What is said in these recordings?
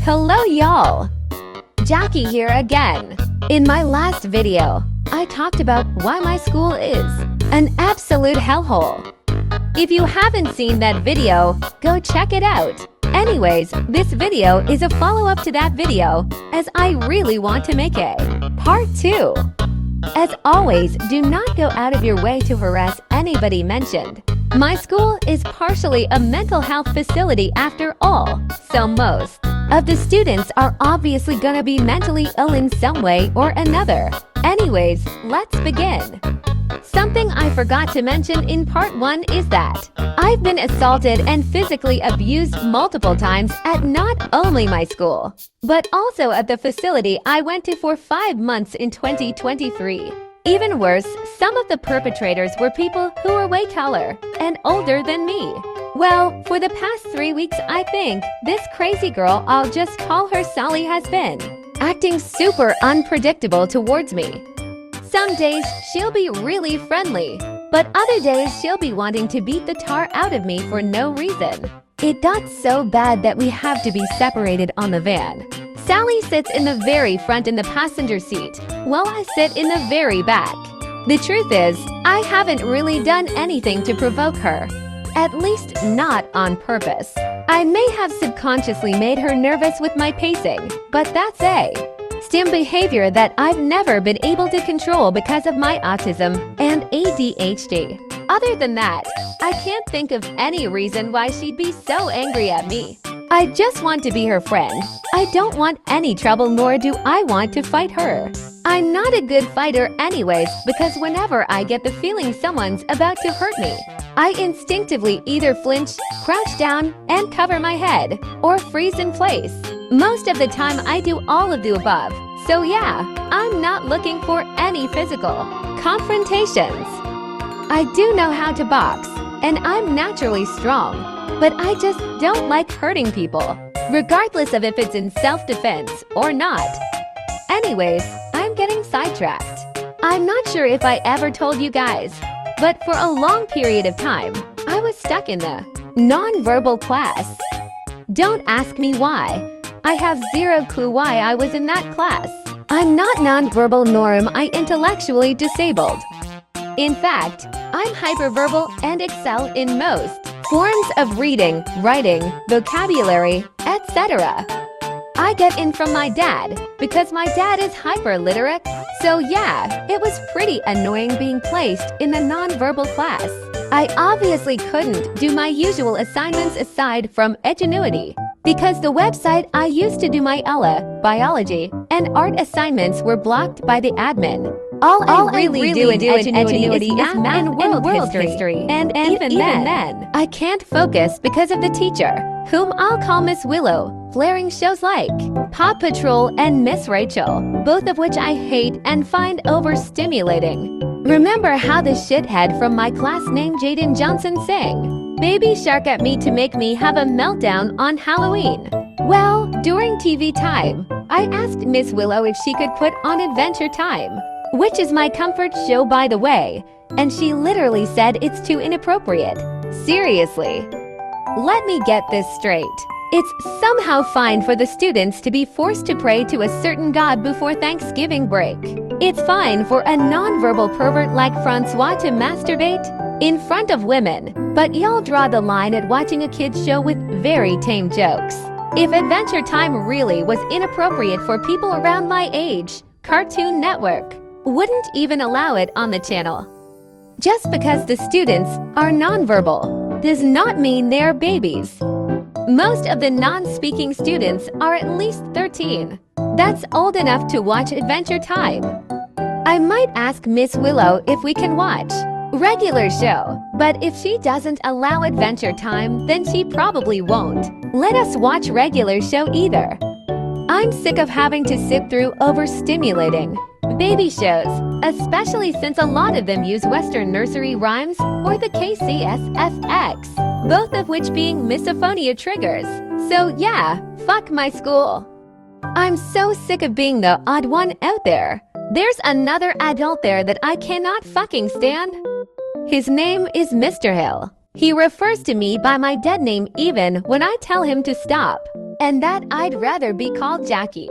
Hello y'all! Jackie here again. In my last video, I talked about why my school is an absolute hellhole. If you haven't seen that video, go check it out. Anyways, this video is a follow-up to that video, as I really want to make a part 2. As always, do not go out of your way to harass anybody mentioned. My school is partially a mental health facility after all, so most of the students are obviously gonna be mentally ill in some way or another. Anyways, let's begin. Something I forgot to mention in part 1 is that I've been assaulted and physically abused multiple times at not only my school, but also at the facility I went to for 5 months in 2023. Even worse, some of the perpetrators were people who were way taller and older than me. Well, for the past 3 weeks, I think this crazy girl, I'll just call her Sally, has been acting super unpredictable towards me. Some days she'll be really friendly, but other days she'll be wanting to beat the tar out of me for no reason. It got so bad that we have to be separated on the van. Sally sits in the very front in the passenger seat, while I sit in the very back. The truth is, I haven't really done anything to provoke her. At least not on purpose. I may have subconsciously made her nervous with my pacing, but that's a STEM behavior that I've never been able to control because of my autism and ADHD. Other than that, I can't think of any reason why she'd be so angry at me. I just want to be her friend. I don't want any trouble, nor do I want to fight her. I'm not a good fighter anyways, because whenever I get the feeling someone's about to hurt me, I instinctively either flinch, crouch down, and cover my head, or freeze in place. Most of the time I do all of the above, so yeah, I'm not looking for any physical confrontations. I do know how to box, and I'm naturally strong, but I just don't like hurting people, regardless of if it's in self-defense or not. Anyways, I'm getting sidetracked. I'm not sure if I ever told you guys, but for a long period of time, I was stuck in the non-verbal class. Don't ask me why. I have zero clue why I was in that class. I'm not non-verbal, nor am I intellectually disabled. In fact, I'm hyperverbal and excel in most forms of reading, writing, vocabulary, etc. I get in from my dad because my dad is hyperliterate, so yeah, it was pretty annoying being placed in the non-verbal class. I obviously couldn't do my usual assignments aside from Edgenuity, because the website I used to do my ELA, biology, and art assignments were blocked by the admin. All I really do in Edgenuity is math and world history. And even then, I can't focus because of the teacher, whom I'll call Miss Willow, flaring shows like Paw Patrol and Miss Rachel, both of which I hate and find overstimulating. Remember how the shithead from my class named Jaden Johnson sang Baby Shark at me to make me have a meltdown on Halloween? Well, during TV time, I asked Miss Willow if she could put on Adventure Time, which is my comfort show, by the way, and she literally said it's too inappropriate. Seriously. Let me get this straight. It's somehow fine for the students to be forced to pray to a certain god before Thanksgiving break. It's fine for a non-verbal pervert like Francois to masturbate in front of women, but y'all draw the line at watching a kid's show with very tame jokes. If Adventure Time really was inappropriate for people around my age, Cartoon Network wouldn't even allow it on the channel. Just because the students are nonverbal does not mean they're babies. Most of the non-speaking students are at least 13. That's old enough to watch Adventure Time. I might ask Miss Willow if we can watch regular show, but if she doesn't allow Adventure Time, then she probably won't let us watch regular show either. I'm sick of having to sit through overstimulating baby shows, especially since a lot of them use Western nursery rhymes or the KCSFX, both of which being misophonia triggers. So yeah, fuck my school. I'm so sick of being the odd one out there. There's another adult there that I cannot fucking stand. His name is Mr. Hill. He refers to me by my dead name even when I tell him to stop. and that I'd rather be called Jackie.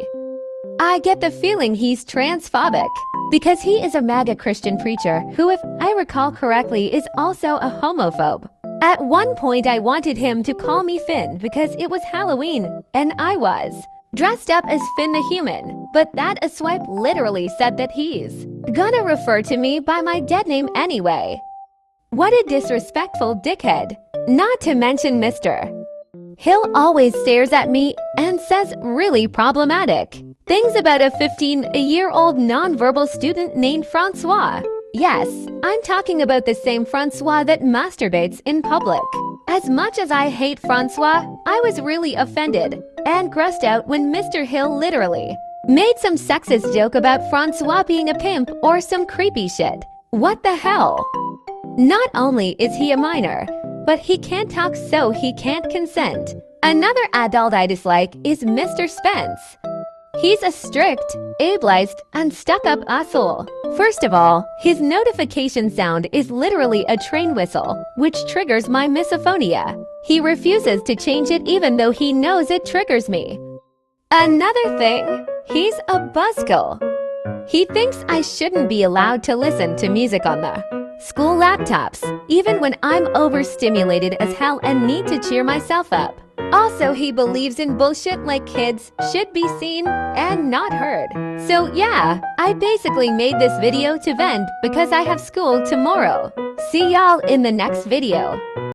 I get the feeling he's transphobic because he is a MAGA Christian preacher who, if I recall correctly, is also a homophobe. At one point, I wanted him to call me Finn because it was Halloween, and I was dressed up as Finn the Human, but that a swipe literally said that he's gonna refer to me by my dead name anyway. What a disrespectful dickhead. Not to mention Mr. Hill always stares at me and says really problematic things about a 15-year-old nonverbal student named Francois. Yes, I'm talking about the same Francois that masturbates in public. As much as I hate Francois, I was really offended and grossed out when Mr. Hill literally made some sexist joke about Francois being a pimp or some creepy shit. What the hell? Not only is he a minor, but he can't talk, so he can't consent. Another adult I dislike is Mr. Spence. He's a strict, ableist, and stuck-up asshole. First of all, his notification sound is literally a train whistle, which triggers my misophonia. He refuses to change it even though he knows it triggers me. Another thing, he's a buzzkill. He thinks I shouldn't be allowed to listen to music on the school laptops, even when I'm overstimulated as hell and need to cheer myself up. Also, he believes in bullshit like kids should be seen and not heard. So yeah, I basically made this video to vent because I have school tomorrow. See y'all in the next video.